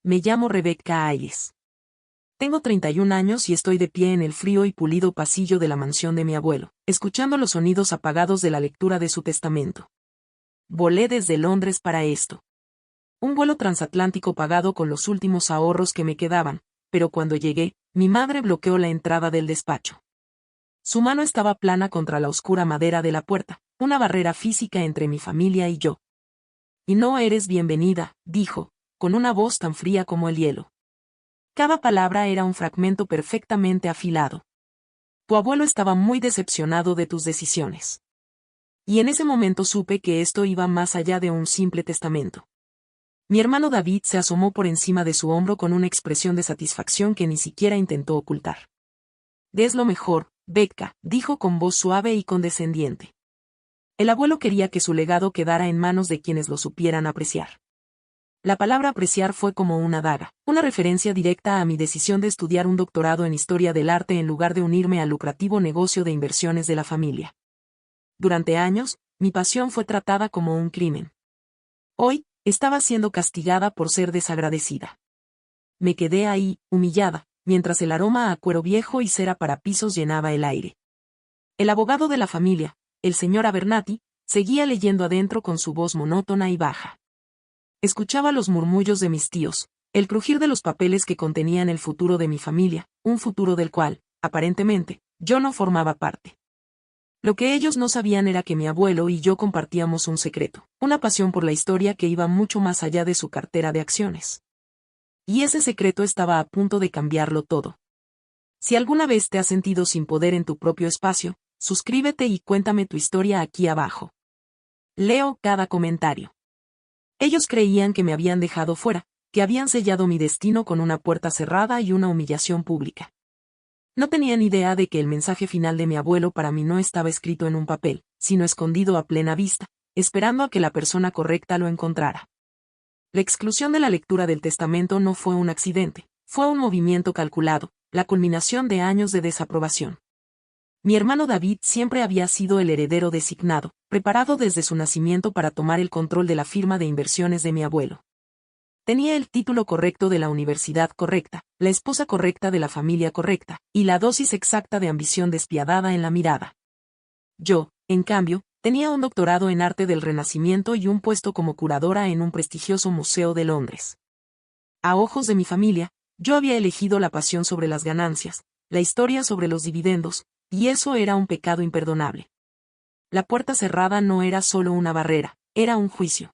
Me llamo Rebecca Ayres. Tengo 31 años y estoy de pie en el frío y pulido pasillo de la mansión de mi abuelo, escuchando los sonidos apagados de la lectura de su testamento. Volé desde Londres para esto. Un vuelo transatlántico pagado con los últimos ahorros que me quedaban, pero cuando llegué, mi madre bloqueó la entrada del despacho. Su mano estaba plana contra la oscura madera de la puerta, una barrera física entre mi familia y yo. Y no eres bienvenida, dijo, con una voz tan fría como el hielo. Cada palabra era un fragmento perfectamente afilado. Tu abuelo estaba muy decepcionado de tus decisiones. Y en ese momento supe que esto iba más allá de un simple testamento. Mi hermano David se asomó por encima de su hombro con una expresión de satisfacción que ni siquiera intentó ocultar. Es lo mejor, Becca, dijo con voz suave y condescendiente. El abuelo quería que su legado quedara en manos de quienes lo supieran apreciar. La palabra apreciar fue como una daga, una referencia directa a mi decisión de estudiar un doctorado en historia del arte en lugar de unirme al lucrativo negocio de inversiones de la familia. Durante años, mi pasión fue tratada como un crimen. Hoy, estaba siendo castigada por ser desagradecida. Me quedé ahí, humillada, mientras el aroma a cuero viejo y cera para pisos llenaba el aire. El abogado de la familia, el señor Abernathy, seguía leyendo adentro con su voz monótona y baja. Escuchaba los murmullos de mis tíos, el crujir de los papeles que contenían el futuro de mi familia, un futuro del cual, aparentemente, yo no formaba parte. Lo que ellos no sabían era que mi abuelo y yo compartíamos un secreto, una pasión por la historia que iba mucho más allá de su cartera de acciones. Y ese secreto estaba a punto de cambiarlo todo. Si alguna vez te has sentido sin poder en tu propio espacio, suscríbete y cuéntame tu historia aquí abajo. Leo cada comentario. Ellos creían que me habían dejado fuera, que habían sellado mi destino con una puerta cerrada y una humillación pública. No tenían idea de que el mensaje final de mi abuelo para mí no estaba escrito en un papel, sino escondido a plena vista, esperando a que la persona correcta lo encontrara. La exclusión de la lectura del testamento no fue un accidente, fue un movimiento calculado, la culminación de años de desaprobación. Mi hermano David siempre había sido el heredero designado, preparado desde su nacimiento para tomar el control de la firma de inversiones de mi abuelo. Tenía el título correcto de la universidad correcta, la esposa correcta de la familia correcta, y la dosis exacta de ambición despiadada en la mirada. Yo, en cambio, tenía un doctorado en arte del Renacimiento y un puesto como curadora en un prestigioso museo de Londres. A ojos de mi familia, yo había elegido la pasión sobre las ganancias, la historia sobre los dividendos, y eso era un pecado imperdonable. La puerta cerrada no era solo una barrera, era un juicio.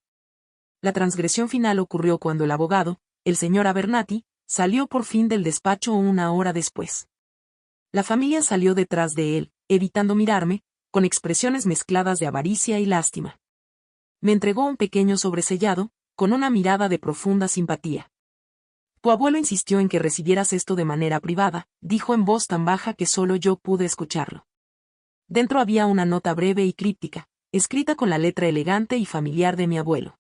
La transgresión final ocurrió cuando el abogado, el señor Abernathy, salió por fin del despacho una hora después. La familia salió detrás de él, evitando mirarme, con expresiones mezcladas de avaricia y lástima. Me entregó un pequeño sobresellado, con una mirada de profunda simpatía. Tu abuelo insistió en que recibieras esto de manera privada, dijo en voz tan baja que solo yo pude escucharlo. Dentro había una nota breve y críptica, escrita con la letra elegante y familiar de mi abuelo.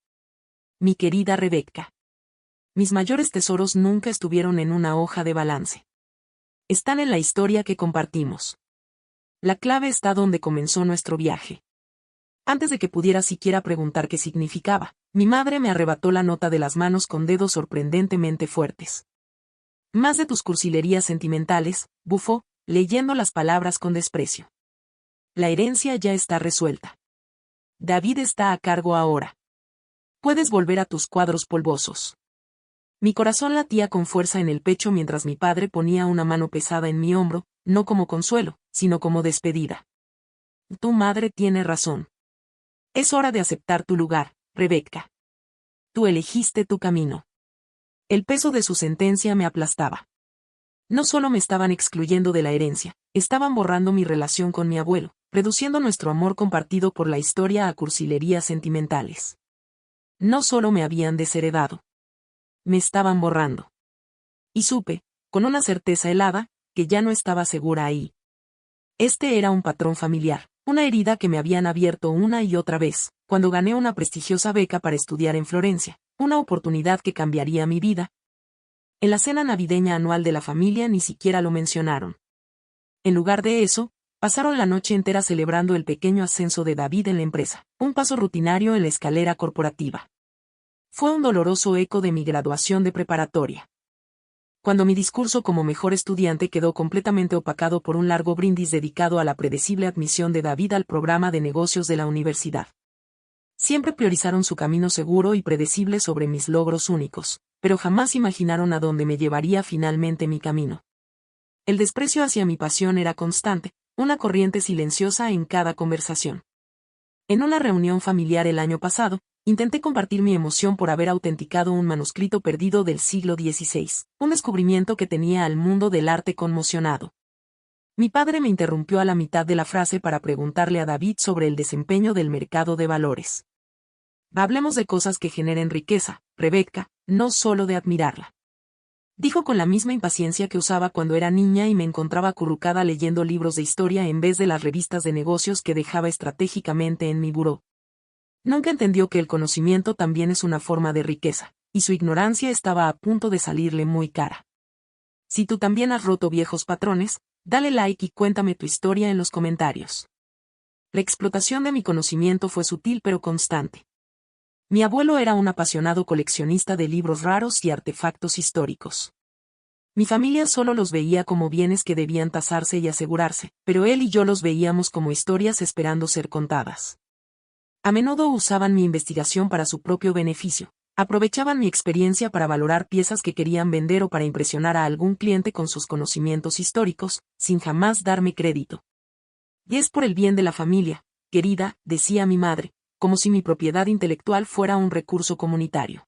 Mi querida Rebecca. Mis mayores tesoros nunca estuvieron en una hoja de balance. Están en la historia que compartimos. La clave está donde comenzó nuestro viaje. Antes de que pudiera siquiera preguntar qué significaba, mi madre me arrebató la nota de las manos con dedos sorprendentemente fuertes. Más de tus cursilerías sentimentales, bufó, leyendo las palabras con desprecio. La herencia ya está resuelta. David está a cargo ahora. Puedes volver a tus cuadros polvosos. Mi corazón latía con fuerza en el pecho mientras mi padre ponía una mano pesada en mi hombro, no como consuelo, sino como despedida. Tu madre tiene razón. Es hora de aceptar tu lugar, Rebecca. Tú elegiste tu camino. El peso de su sentencia me aplastaba. No solo me estaban excluyendo de la herencia, estaban borrando mi relación con mi abuelo, reduciendo nuestro amor compartido por la historia a cursilerías sentimentales. No solo me habían desheredado. Me estaban borrando. Y supe, con una certeza helada, que ya no estaba segura ahí. Este era un patrón familiar, una herida que me habían abierto una y otra vez, cuando gané una prestigiosa beca para estudiar en Florencia, una oportunidad que cambiaría mi vida. En la cena navideña anual de la familia ni siquiera lo mencionaron. En lugar de eso, pasaron la noche entera celebrando el pequeño ascenso de David en la empresa, un paso rutinario en la escalera corporativa. Fue un doloroso eco de mi graduación de preparatoria. Cuando mi discurso como mejor estudiante quedó completamente opacado por un largo brindis dedicado a la predecible admisión de David al programa de negocios de la universidad. Siempre priorizaron su camino seguro y predecible sobre mis logros únicos, pero jamás imaginaron a dónde me llevaría finalmente mi camino. El desprecio hacia mi pasión era constante, una corriente silenciosa en cada conversación. En una reunión familiar el año pasado, intenté compartir mi emoción por haber autenticado un manuscrito perdido del siglo XVI, un descubrimiento que tenía al mundo del arte conmocionado. Mi padre me interrumpió a la mitad de la frase para preguntarle a David sobre el desempeño del mercado de valores. Hablemos de cosas que generen riqueza, Rebeca, no solo de admirarla. Dijo con la misma impaciencia que usaba cuando era niña y me encontraba acurrucada leyendo libros de historia en vez de las revistas de negocios que dejaba estratégicamente en mi buró. Nunca entendió que el conocimiento también es una forma de riqueza, y su ignorancia estaba a punto de salirle muy cara. Si tú también has roto viejos patrones, dale like y cuéntame tu historia en los comentarios. La explotación de mi conocimiento fue sutil pero constante. Mi abuelo era un apasionado coleccionista de libros raros y artefactos históricos. Mi familia solo los veía como bienes que debían tasarse y asegurarse, pero él y yo los veíamos como historias esperando ser contadas. A menudo usaban mi investigación para su propio beneficio, aprovechaban mi experiencia para valorar piezas que querían vender o para impresionar a algún cliente con sus conocimientos históricos, sin jamás darme crédito. Y es por el bien de la familia, querida, decía mi madre, como si mi propiedad intelectual fuera un recurso comunitario.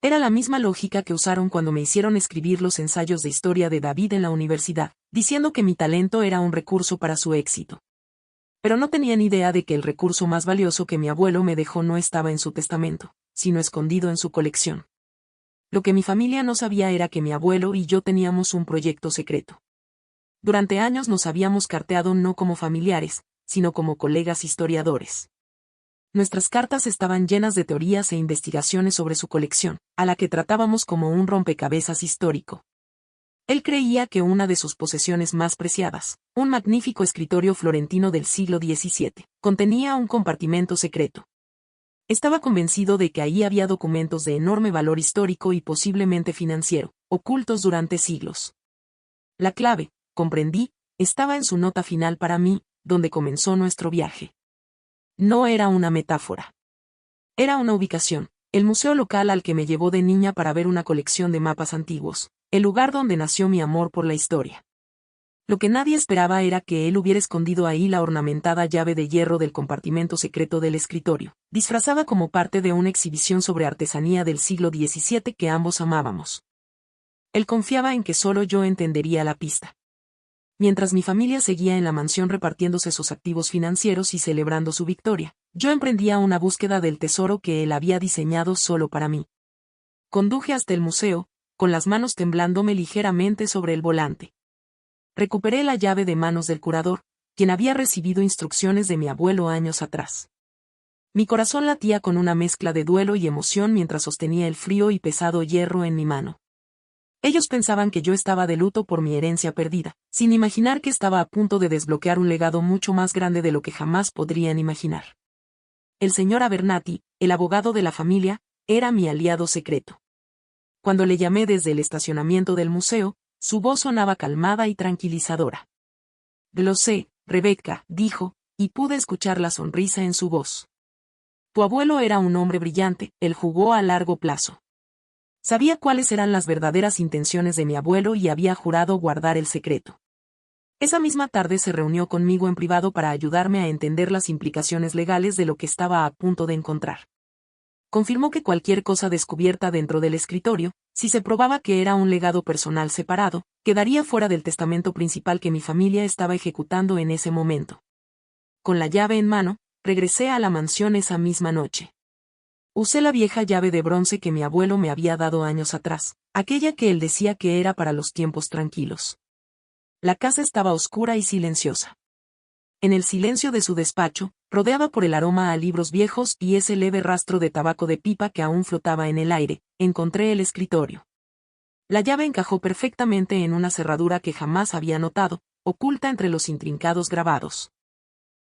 Era la misma lógica que usaron cuando me hicieron escribir los ensayos de historia de David en la universidad, diciendo que mi talento era un recurso para su éxito. Pero no tenían idea de que el recurso más valioso que mi abuelo me dejó no estaba en su testamento, sino escondido en su colección. Lo que mi familia no sabía era que mi abuelo y yo teníamos un proyecto secreto. Durante años nos habíamos carteado no como familiares, sino como colegas historiadores. Nuestras cartas estaban llenas de teorías e investigaciones sobre su colección, a la que tratábamos como un rompecabezas histórico. Él creía que una de sus posesiones más preciadas, un magnífico escritorio florentino del siglo XVII, contenía un compartimento secreto. Estaba convencido de que ahí había documentos de enorme valor histórico y posiblemente financiero, ocultos durante siglos. La clave, comprendí, estaba en su nota final para mí, donde comenzó nuestro viaje. No era una metáfora. Era una ubicación, el museo local al que me llevó de niña para ver una colección de mapas antiguos, el lugar donde nació mi amor por la historia. Lo que nadie esperaba era que él hubiera escondido ahí la ornamentada llave de hierro del compartimento secreto del escritorio, disfrazada como parte de una exhibición sobre artesanía del siglo XVII que ambos amábamos. Él confiaba en que solo yo entendería la pista. Mientras mi familia seguía en la mansión repartiéndose sus activos financieros y celebrando su victoria, yo emprendía una búsqueda del tesoro que él había diseñado solo para mí. Conduje hasta el museo, con las manos temblándome ligeramente sobre el volante. Recuperé la llave de manos del curador, quien había recibido instrucciones de mi abuelo años atrás. Mi corazón latía con una mezcla de duelo y emoción mientras sostenía el frío y pesado hierro en mi mano. Ellos pensaban que yo estaba de luto por mi herencia perdida, sin imaginar que estaba a punto de desbloquear un legado mucho más grande de lo que jamás podrían imaginar. El señor Abernathy, el abogado de la familia, era mi aliado secreto. Cuando le llamé desde el estacionamiento del museo, su voz sonaba calmada y tranquilizadora. Lo sé, Rebeca, dijo, y pude escuchar la sonrisa en su voz. Tu abuelo era un hombre brillante, él jugó a largo plazo. Sabía cuáles eran las verdaderas intenciones de mi abuelo y había jurado guardar el secreto. Esa misma tarde se reunió conmigo en privado para ayudarme a entender las implicaciones legales de lo que estaba a punto de encontrar. Confirmó que cualquier cosa descubierta dentro del escritorio, si se probaba que era un legado personal separado, quedaría fuera del testamento principal que mi familia estaba ejecutando en ese momento. Con la llave en mano, regresé a la mansión esa misma noche. Usé la vieja llave de bronce que mi abuelo me había dado años atrás, aquella que él decía que era para los tiempos tranquilos. La casa estaba oscura y silenciosa. En el silencio de su despacho, rodeada por el aroma a libros viejos y ese leve rastro de tabaco de pipa que aún flotaba en el aire, encontré el escritorio. La llave encajó perfectamente en una cerradura que jamás había notado, oculta entre los intrincados grabados.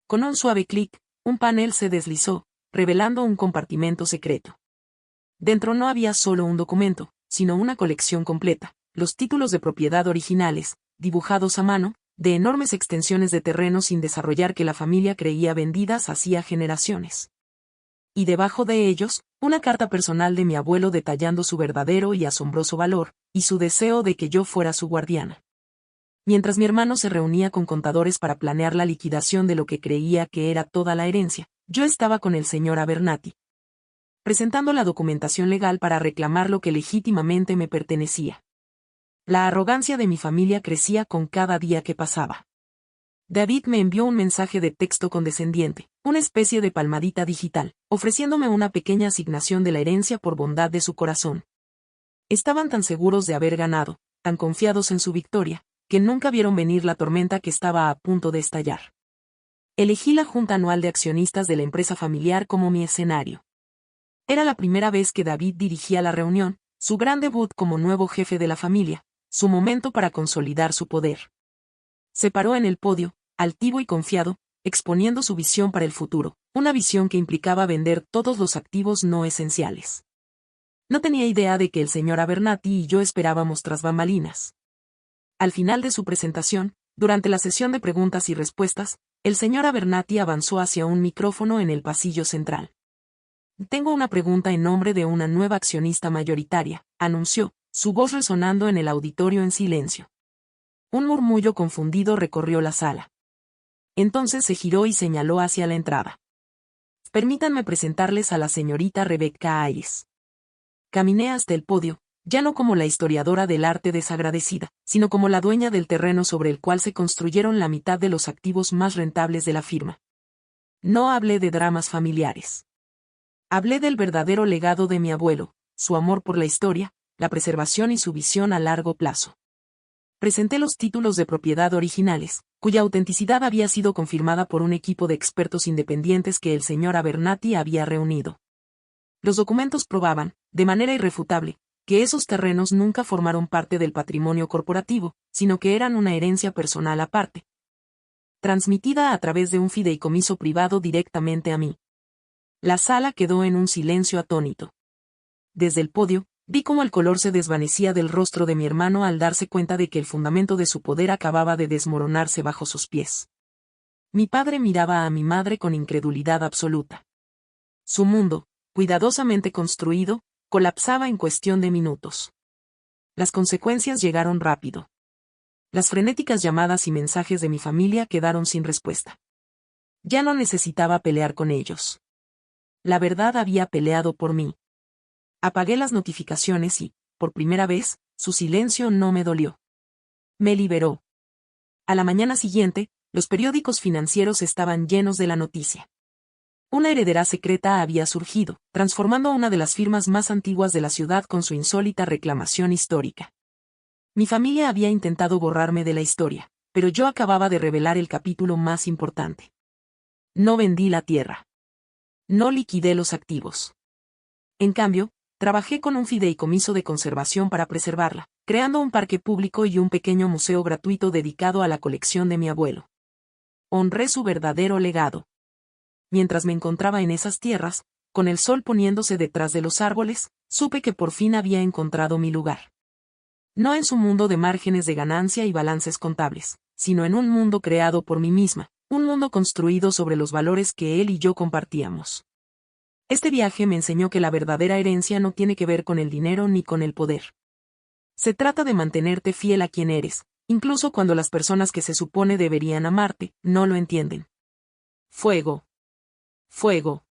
Con un suave clic, un panel se deslizó, revelando un compartimento secreto. Dentro no había solo un documento, sino una colección completa, los títulos de propiedad originales, dibujados a mano, de enormes extensiones de terreno sin desarrollar que la familia creía vendidas hacía generaciones. Y debajo de ellos, una carta personal de mi abuelo detallando su verdadero y asombroso valor, y su deseo de que yo fuera su guardiana. Mientras mi hermano se reunía con contadores para planear la liquidación de lo que creía que era toda la herencia, yo estaba con el señor Abernathy, presentando la documentación legal para reclamar lo que legítimamente me pertenecía. La arrogancia de mi familia crecía con cada día que pasaba. David me envió un mensaje de texto condescendiente, una especie de palmadita digital, ofreciéndome una pequeña asignación de la herencia por bondad de su corazón. Estaban tan seguros de haber ganado, tan confiados en su victoria, que nunca vieron venir la tormenta que estaba a punto de estallar. Elegí la junta anual de accionistas de la empresa familiar como mi escenario. Era la primera vez que David dirigía la reunión, su gran debut como nuevo jefe de la familia, su momento para consolidar su poder. Se paró en el podio, altivo y confiado, exponiendo su visión para el futuro, una visión que implicaba vender todos los activos no esenciales. No tenía idea de que el señor Abernathy y yo esperábamos tras bambalinas. Al final de su presentación, durante la sesión de preguntas y respuestas, el señor Abernathy avanzó hacia un micrófono en el pasillo central. Tengo una pregunta en nombre de una nueva accionista mayoritaria, anunció, su voz resonando en el auditorio en silencio. Un murmullo confundido recorrió la sala. Entonces se giró y señaló hacia la entrada. Permítanme presentarles a la señorita Rebecca Ayres. Caminé hasta el podio, ya no como la historiadora del arte desagradecida, sino como la dueña del terreno sobre el cual se construyeron la mitad de los activos más rentables de la firma. No hablé de dramas familiares. Hablé del verdadero legado de mi abuelo, su amor por la historia, la preservación y su visión a largo plazo. Presenté los títulos de propiedad originales, cuya autenticidad había sido confirmada por un equipo de expertos independientes que el señor Abernathy había reunido. Los documentos probaban, de manera irrefutable, que esos terrenos nunca formaron parte del patrimonio corporativo, sino que eran una herencia personal aparte, transmitida a través de un fideicomiso privado directamente a mí. La sala quedó en un silencio atónito. Desde el podio, vi cómo el color se desvanecía del rostro de mi hermano al darse cuenta de que el fundamento de su poder acababa de desmoronarse bajo sus pies. Mi padre miraba a mi madre con incredulidad absoluta. Su mundo, cuidadosamente construido, colapsaba en cuestión de minutos. Las consecuencias llegaron rápido. Las frenéticas llamadas y mensajes de mi familia quedaron sin respuesta. Ya no necesitaba pelear con ellos. La verdad había peleado por mí. Apagué las notificaciones y, por primera vez, su silencio no me dolió. Me liberó. A la mañana siguiente, los periódicos financieros estaban llenos de la noticia. Una heredera secreta había surgido, transformando a una de las firmas más antiguas de la ciudad con su insólita reclamación histórica. Mi familia había intentado borrarme de la historia, pero yo acababa de revelar el capítulo más importante. No vendí la tierra. No liquidé los activos. En cambio, trabajé con un fideicomiso de conservación para preservarla, creando un parque público y un pequeño museo gratuito dedicado a la colección de mi abuelo. Honré su verdadero legado. Mientras me encontraba en esas tierras, con el sol poniéndose detrás de los árboles, supe que por fin había encontrado mi lugar. No en su mundo de márgenes de ganancia y balances contables, sino en un mundo creado por mí misma, un mundo construido sobre los valores que él y yo compartíamos. Este viaje me enseñó que la verdadera herencia no tiene que ver con el dinero ni con el poder. Se trata de mantenerte fiel a quien eres, incluso cuando las personas que se supone deberían amarte, no lo entienden. Fuego. Fuego.